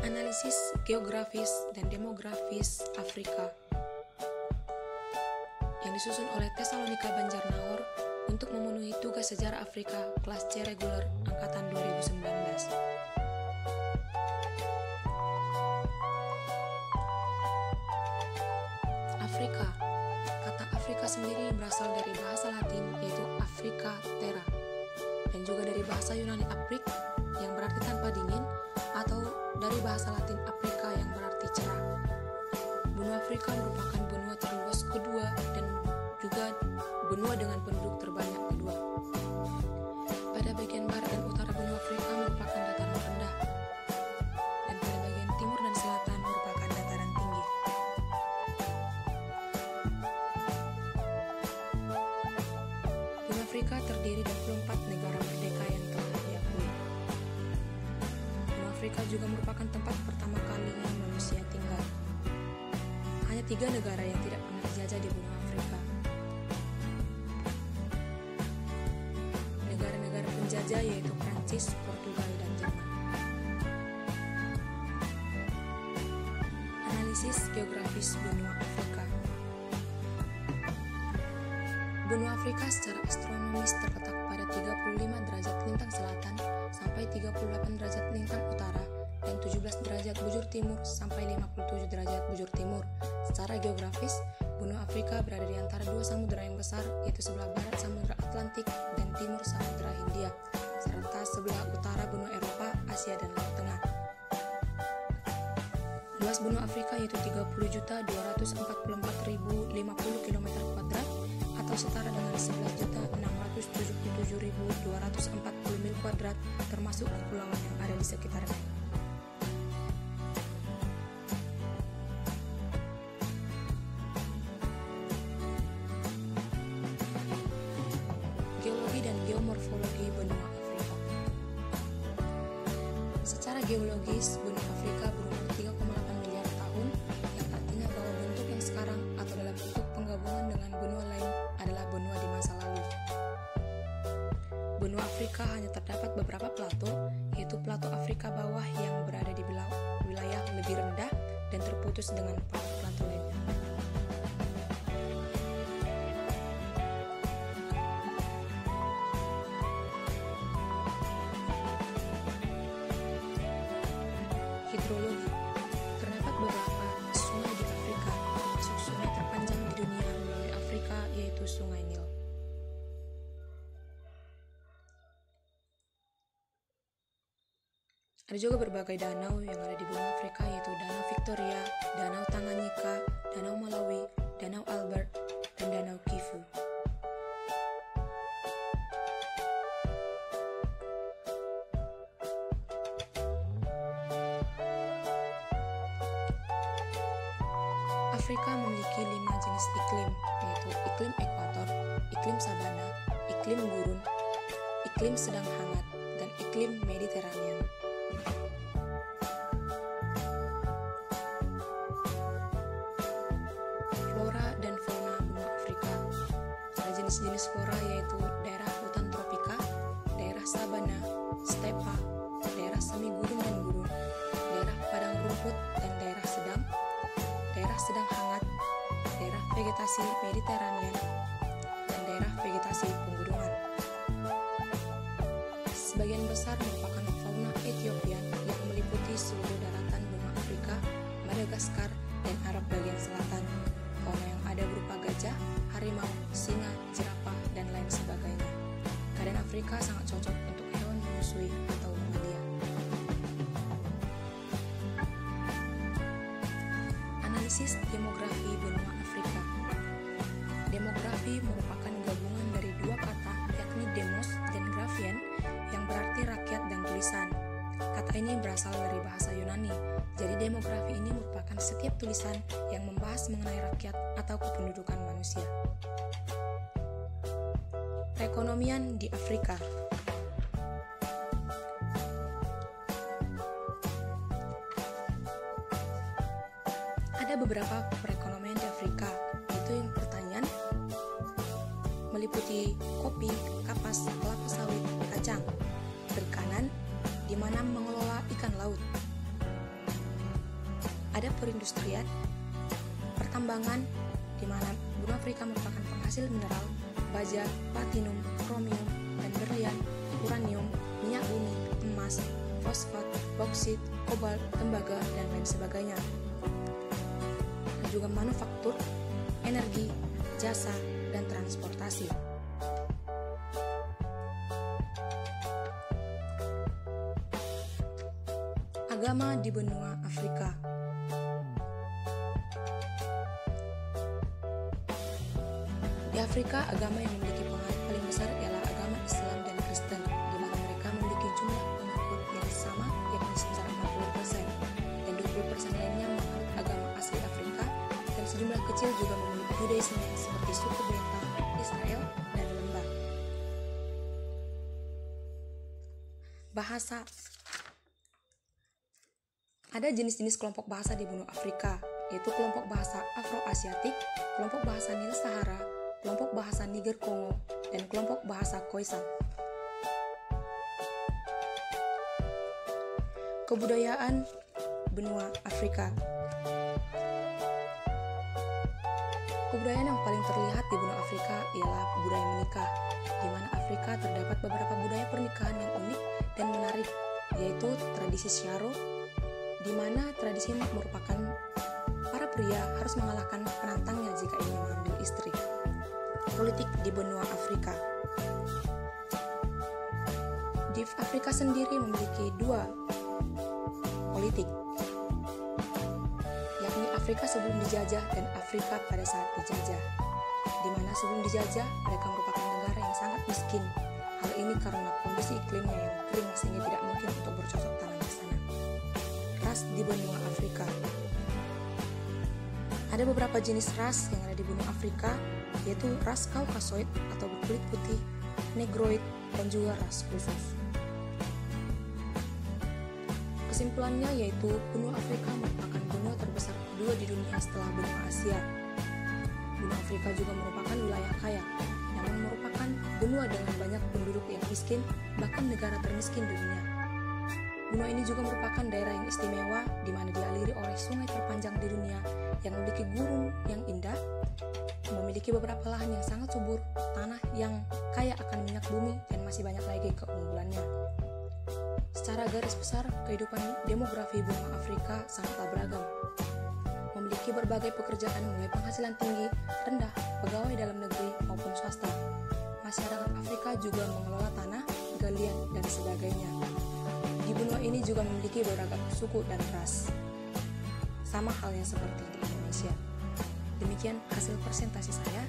Analisis geografis dan demografis Afrika yang disusun oleh Tesalonika Banjarnahor untuk memenuhi tugas sejarah Afrika kelas C reguler angkatan 2019. Afrika. Kata Afrika sendiri berasal dari bahasa Latin yaitu Africa Terra dan juga dari bahasa Yunani Aprik yang berarti tanpa dingin atau dari bahasa Latin Afrika yang berarti cerah. Benua Afrika merupakan benua terluas kedua dan juga benua dengan penduduk terbanyak kedua. Pada bagian barat dan utara benua Afrika merupakan dataran rendah dan pada bagian timur dan selatan merupakan dataran tinggi. Benua Afrika terdiri dari 24 negara merdeka yang telah diakui. Benua Afrika juga merupakan tempat pertama kalinya manusia tinggal. Hanya 3 negara yang tidak pernah dijajah di benua Afrika. Negara-negara penjajah yaitu Prancis, Portugal, dan Jerman. Analisis geografis benua Afrika. Benua Afrika secara astronomis terletak pada 35 derajat lintang selatan sampai 38 derajat lintang utara dan 17 derajat bujur timur sampai 57 derajat bujur timur. Secara geografis, benua Afrika berada di antara 2 samudera yang besar, yaitu sebelah barat Samudra Atlantik dan timur Samudra Hindia, serta sebelah utara benua Eropa, Asia, dan Laut Tengah. Luas benua Afrika yaitu 30.244.050 km² atau setara dengan 11.677.240 mil kuadrat, termasuk kepulauan yang ada di sekitarnya. Geologi dan geomorfologi benua Afrika. Secara geologis, benua Afrika berumur 3,8 miliar tahun, yang artinya bahwa bentuk yang sekarang atau dalam bentuk penggabungan dengan benua lain adalah benua di masa lalu. Benua Afrika hanya terdapat beberapa plato, yaitu plato Afrika bawah yang berada di wilayah lebih rendah dan terputus dengan plato-plato lainnya. Hidrologi. Terdapat beberapa sungai di Afrika, termasuk sungai terpanjang di dunia melalui Afrika yaitu Sungai Nil. Ada juga berbagai danau yang ada di benua Afrika yaitu Danau Victoria, Danau Tanganyika, Danau Malawi, Danau Albert, dan Danau Kivu. Afrika memiliki 5 jenis iklim, yaitu iklim ekuator, iklim sabana, iklim gurun, iklim sedang hangat, dan iklim Mediterranean. Flora dan fauna benua Afrika. Ada jenis-jenis flora yaitu daerah hutan tropika, daerah sabana, stepa, daerah semi gurun dan gurun, daerah padang rumput dan daerah sedang hangat, daerah vegetasi Mediterranean, dan daerah vegetasi penggunungan. Sebagian besar merupakan fauna Ethiopia yang meliputi seluruh daratan benua Afrika, Madagaskar, dan Arab bagian selatan. Fauna yang ada berupa gajah, harimau, singa, jerapah, dan lain sebagainya. Keadaan Afrika sangat cocok untuk hewan menyusui atau mamalia. Analisis demografi benua Afrika. Demografi merupakan gabungan dari 2 kata, yakni demos dan grafien, yang berarti rakyat dan tulisan. Kata ini berasal dari bahasa Yunani, jadi demografi ini merupakan setiap tulisan yang membahas mengenai rakyat atau kependudukan manusia. Perekonomian di Afrika. Ada beberapa perekonomian di Afrika, yaitu yang pertanian, meliputi kopi, kapas, kelapa sawit, kacang, perikanan, di mana mengelola ikan laut, ada perindustrian, pertambangan, di mana benua Afrika merupakan penghasil mineral, baja, platinum, kromium, dan berlian, uranium, minyak bumi, emas, fosfat, boksit, kobalt, tembaga, dan lain sebagainya. Dan juga manufaktur, energi, jasa, dan transportasi. Agama di benua Afrika. Di Afrika, agama yang memiliki pengaruh paling besar ialah agama Islam dan Kristen, di mana mereka memiliki jumlah pengikut yang sama, yakni sebesar 40%, dan 20% lainnya menganut agama asli Afrika, dan sejumlah kecil juga memeluk Budaisme seperti suku Beta, Israel, dan Lembah. Bahasa. Ada jenis-jenis kelompok bahasa di benua Afrika, yaitu kelompok bahasa Afro-Asiatik, kelompok bahasa Nil-Sahara, kelompok bahasa Niger-Kongo, dan kelompok bahasa Khoisan. Kebudayaan benua Afrika. Kebudayaan yang paling terlihat di benua Afrika ialah budaya menikah, di mana Afrika terdapat beberapa budaya pernikahan yang unik dan menarik, yaitu tradisi Syaro, di mana tradisi ini merupakan para pria harus mengalahkan penantangnya jika ingin mengambil istri. Politik di benua Afrika. Di Afrika sendiri memiliki dua politik, yakni Afrika sebelum dijajah dan Afrika pada saat dijajah, di mana sebelum dijajah mereka merupakan negara yang sangat miskin. Hal ini karena kondisi iklimnya yang kering sehingga tidak mungkin untuk bercocok tanam di sana. Ras di benua Afrika. Ada beberapa jenis ras yang ada di benua Afrika, yaitu ras Kaukasoid atau berkulit putih, Negroid, dan juga ras khusus. Kesimpulannya yaitu benua Afrika merupakan benua terbesar kedua di dunia setelah benua Asia. Benua Afrika juga merupakan wilayah kaya, namun merupakan benua dengan banyak penduduk yang miskin, bahkan negara termiskin di dunia. Benua ini juga merupakan daerah yang istimewa di mana dialiri oleh sungai terpanjang di dunia yang memiliki gurun yang indah, memiliki beberapa lahan yang sangat subur, tanah yang kaya akan minyak bumi, dan masih banyak lagi keunggulannya. Secara garis besar, kehidupan demografi benua Afrika sangatlah beragam. Memiliki berbagai pekerjaan mulai penghasilan tinggi, rendah, pegawai dalam negeri maupun swasta. Masyarakat Afrika juga mengelola tanah, galian, dan sebagainya. Di benua ini juga memiliki beragam suku dan ras. Sama halnya seperti di Indonesia. Demikian hasil presentasi saya.